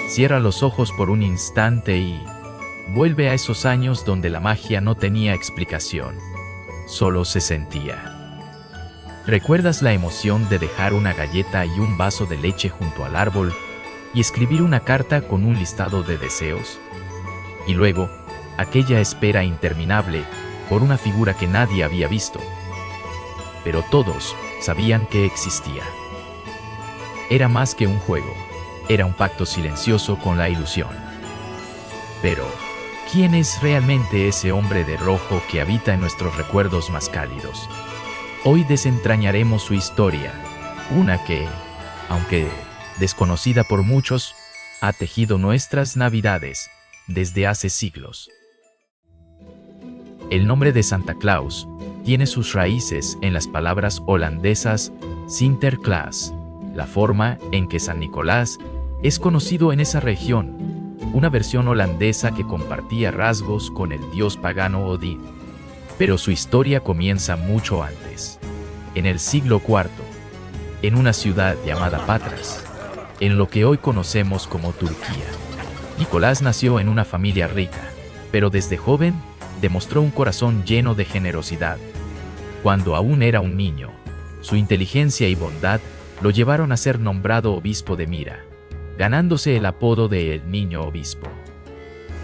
Cierra los ojos por un instante y vuelve a esos años donde la magia no tenía explicación, solo se sentía. ¿Recuerdas la emoción de dejar una galleta y un vaso de leche junto al árbol y escribir una carta con un listado de deseos? Y luego, aquella espera interminable por una figura que nadie había visto. Pero todos sabían que existía. Era más que un juego, era un pacto silencioso con la ilusión. Pero, ¿quién es realmente ese hombre de rojo que habita en nuestros recuerdos más cálidos? Hoy desentrañaremos su historia, una que, aunque desconocida por muchos, ha tejido nuestras navidades desde hace siglos. El nombre de Santa Claus tiene sus raíces en las palabras holandesas Sinterklaas, la forma en que San Nicolás es conocido en esa región, una versión holandesa que compartía rasgos con el dios pagano Odín. Pero su historia comienza mucho antes, en el siglo IV, en una ciudad llamada Patras, en lo que hoy conocemos como Turquía. Nicolás nació en una familia rica, pero desde joven demostró un corazón lleno de generosidad. Cuando aún era un niño, su inteligencia y bondad lo llevaron a ser nombrado obispo de Mira, ganándose el apodo de el Niño Obispo.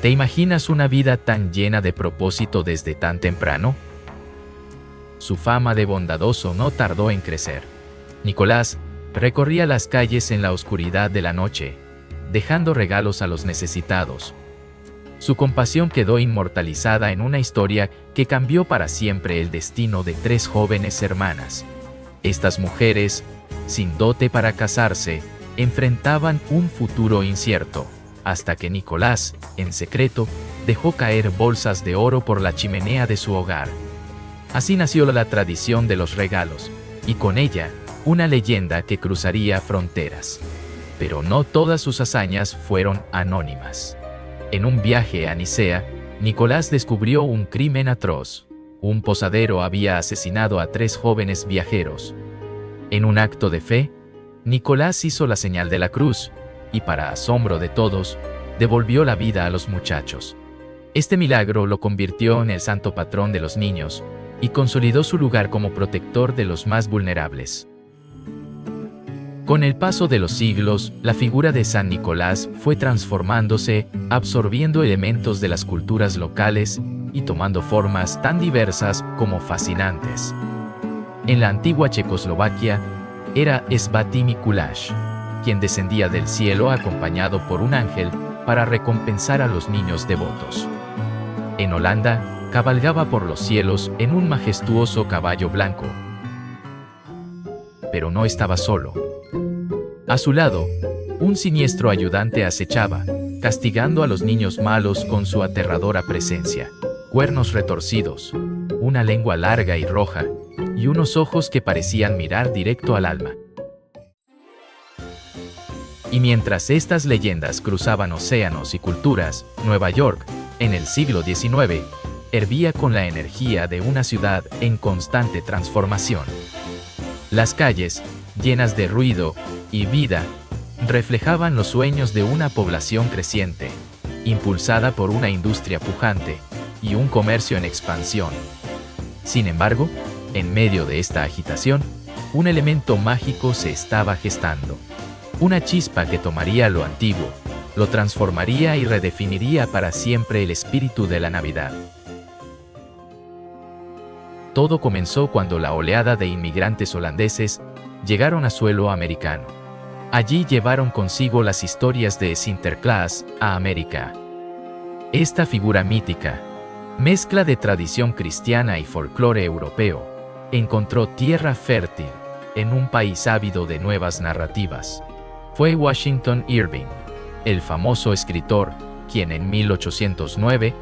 ¿Te imaginas una vida tan llena de propósito desde tan temprano? Su fama de bondadoso no tardó en crecer. Nicolás recorría las calles en la oscuridad de la noche, dejando regalos a los necesitados. Su compasión quedó inmortalizada en una historia que cambió para siempre el destino de 3 jóvenes hermanas. Estas mujeres, sin dote para casarse, enfrentaban un futuro incierto, hasta que Nicolás, en secreto, dejó caer bolsas de oro por la chimenea de su hogar. Así nació la tradición de los regalos, y con ella, una leyenda que cruzaría fronteras. Pero no todas sus hazañas fueron anónimas. En un viaje a Nicea, Nicolás descubrió un crimen atroz. Un posadero había asesinado a 3 jóvenes viajeros. En un acto de fe, Nicolás hizo la señal de la cruz, y para asombro de todos, devolvió la vida a los muchachos. Este milagro lo convirtió en el santo patrón de los niños, y consolidó su lugar como protector de los más vulnerables. Con el paso de los siglos, la figura de San Nicolás fue transformándose, absorbiendo elementos de las culturas locales y tomando formas tan diversas como fascinantes. En la antigua Checoslovaquia, era Svatý Mikuláš, quien descendía del cielo acompañado por un ángel para recompensar a los niños devotos. En Holanda, cabalgaba por los cielos en un majestuoso caballo blanco. Pero no estaba solo. A su lado, un siniestro ayudante acechaba, castigando a los niños malos con su aterradora presencia. Cuernos retorcidos, una lengua larga y roja, y unos ojos que parecían mirar directo al alma. Y mientras estas leyendas cruzaban océanos y culturas, Nueva York, en el siglo XIX, hervía con la energía de una ciudad en constante transformación. Las calles, llenas de ruido y vida, reflejaban los sueños de una población creciente, impulsada por una industria pujante y un comercio en expansión. Sin embargo, en medio de esta agitación, un elemento mágico se estaba gestando. Una chispa que tomaría lo antiguo, lo transformaría y redefiniría para siempre el espíritu de la Navidad. Todo comenzó cuando la oleada de inmigrantes holandeses llegaron a suelo americano. Allí llevaron consigo las historias de Sinterklaas a América. Esta figura mítica, mezcla de tradición cristiana y folclore europeo, encontró tierra fértil en un país ávido de nuevas narrativas. Fue Washington Irving, el famoso escritor, quien en 1809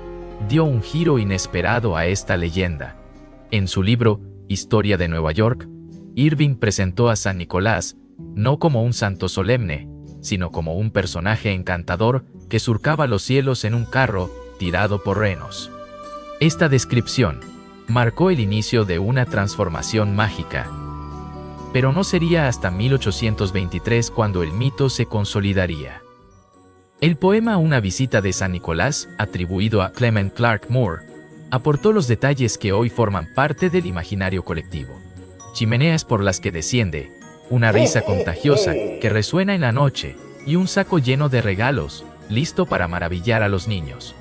dio un giro inesperado a esta leyenda. En su libro, Historia de Nueva York, Irving presentó a San Nicolás no como un santo solemne, sino como un personaje encantador que surcaba los cielos en un carro tirado por renos. Esta descripción marcó el inicio de una transformación mágica. Pero no sería hasta 1823 cuando el mito se consolidaría. El poema Una visita de San Nicolás, atribuido a Clement Clarke Moore, aportó los detalles que hoy forman parte del imaginario colectivo. Chimeneas por las que desciende, una risa contagiosa que resuena en la noche y un saco lleno de regalos, listo para maravillar a los niños.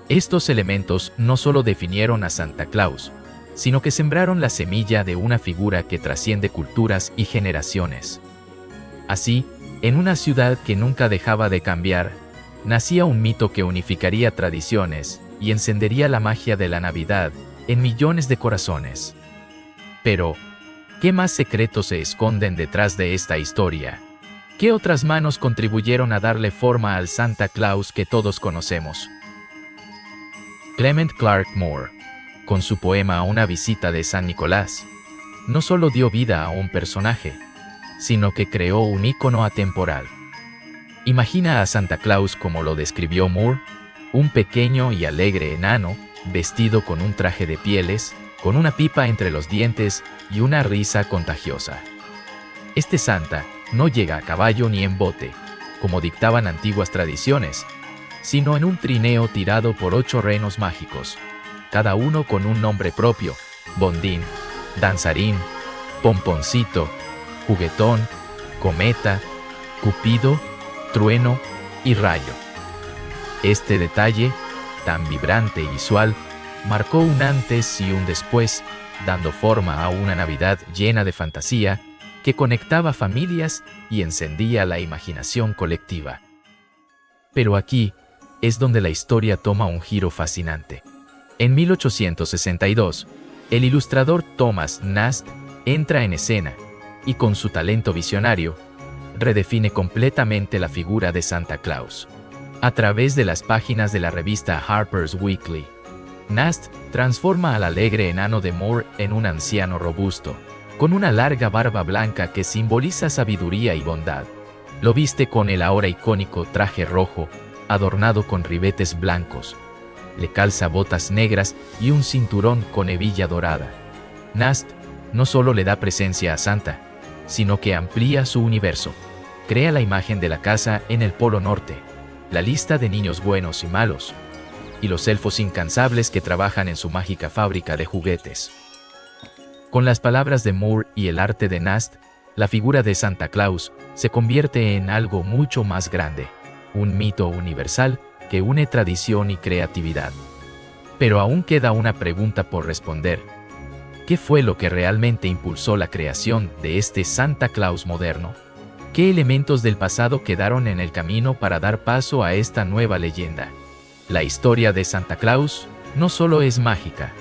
Estos elementos no solo definieron a Santa Claus, sino que sembraron la semilla de una figura que trasciende culturas y generaciones. Así, en una ciudad que nunca dejaba de cambiar, nacía un mito que unificaría tradiciones y encendería la magia de la Navidad en millones de corazones. Pero, ¿qué más secretos se esconden detrás de esta historia? ¿Qué otras manos contribuyeron a darle forma al Santa Claus que todos conocemos? Clement Clarke Moore, con su poema Una visita de San Nicolás, no solo dio vida a un personaje, sino que creó un ícono atemporal. Imagina a Santa Claus como lo describió Moore, un pequeño y alegre enano, vestido con un traje de pieles, con una pipa entre los dientes y una risa contagiosa. Este Santa no llega a caballo ni en bote, como dictaban antiguas tradiciones, sino en un trineo tirado por 8 renos mágicos, cada uno con un nombre propio: Bondín, Danzarín, Pomponcito, Juguetón, Cometa, Cupido, Trueno y Rayo. Este detalle, tan vibrante y visual, marcó un antes y un después, dando forma a una Navidad llena de fantasía que conectaba familias y encendía la imaginación colectiva. Pero aquí es donde la historia toma un giro fascinante. En 1862, el ilustrador Thomas Nast entra en escena y, con su talento visionario, redefine completamente la figura de Santa Claus. A través de las páginas de la revista Harper's Weekly, Nast transforma al alegre enano de Moore en un anciano robusto, con una larga barba blanca que simboliza sabiduría y bondad. Lo viste con el ahora icónico traje rojo, adornado con ribetes blancos. Le calza botas negras y un cinturón con hebilla dorada. Nast no solo le da presencia a Santa, sino que amplía su universo. Crea la imagen de la casa en el Polo Norte, la lista de niños buenos y malos, y los elfos incansables que trabajan en su mágica fábrica de juguetes. Con las palabras de Moore y el arte de Nast, la figura de Santa Claus se convierte en algo mucho más grande, un mito universal que une tradición y creatividad. Pero aún queda una pregunta por responder. ¿Qué fue lo que realmente impulsó la creación de este Santa Claus moderno? ¿Qué elementos del pasado quedaron en el camino para dar paso a esta nueva leyenda? La historia de Santa Claus no solo es mágica,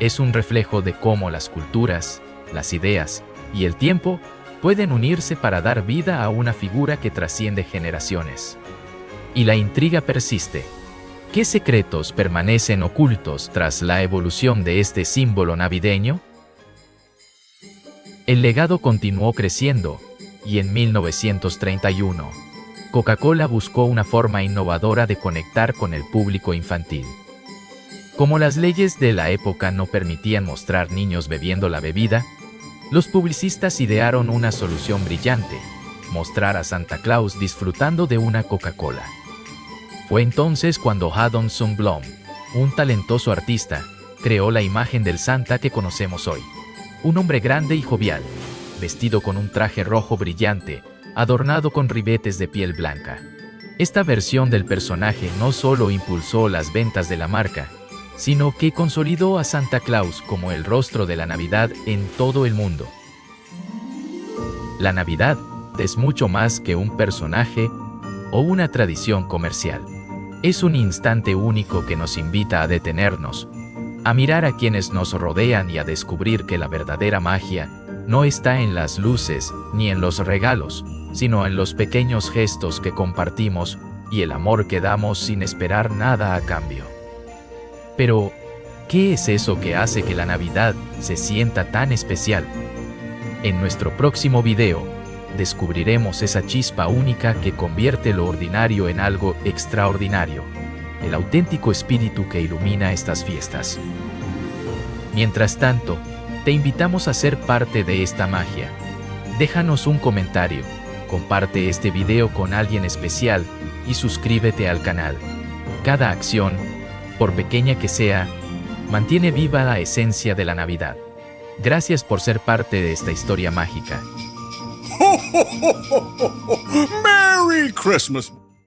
es un reflejo de cómo las culturas, las ideas y el tiempo pueden unirse para dar vida a una figura que trasciende generaciones. Y la intriga persiste. ¿Qué secretos permanecen ocultos tras la evolución de este símbolo navideño? El legado continuó creciendo, y en 1931, Coca-Cola buscó una forma innovadora de conectar con el público infantil. Como las leyes de la época no permitían mostrar niños bebiendo la bebida, los publicistas idearon una solución brillante: mostrar a Santa Claus disfrutando de una Coca-Cola. Fue entonces cuando Haddon Sundblom, un talentoso artista, creó la imagen del Santa que conocemos hoy. Un hombre grande y jovial, vestido con un traje rojo brillante, adornado con ribetes de piel blanca. Esta versión del personaje no solo impulsó las ventas de la marca, sino que consolidó a Santa Claus como el rostro de la Navidad en todo el mundo. La Navidad es mucho más que un personaje o una tradición comercial. Es un instante único que nos invita a detenernos, a mirar a quienes nos rodean y a descubrir que la verdadera magia no está en las luces ni en los regalos, sino en los pequeños gestos que compartimos y el amor que damos sin esperar nada a cambio. Pero, ¿qué es eso que hace que la Navidad se sienta tan especial? En nuestro próximo video, descubriremos esa chispa única que convierte lo ordinario en algo extraordinario, el auténtico espíritu que ilumina estas fiestas. Mientras tanto, te invitamos a ser parte de esta magia. Déjanos un comentario, Comparte este video con alguien especial y suscríbete al canal. Cada acción, por pequeña que sea, mantiene viva la esencia de la Navidad. Gracias por ser parte de esta historia mágica. Merry Christmas!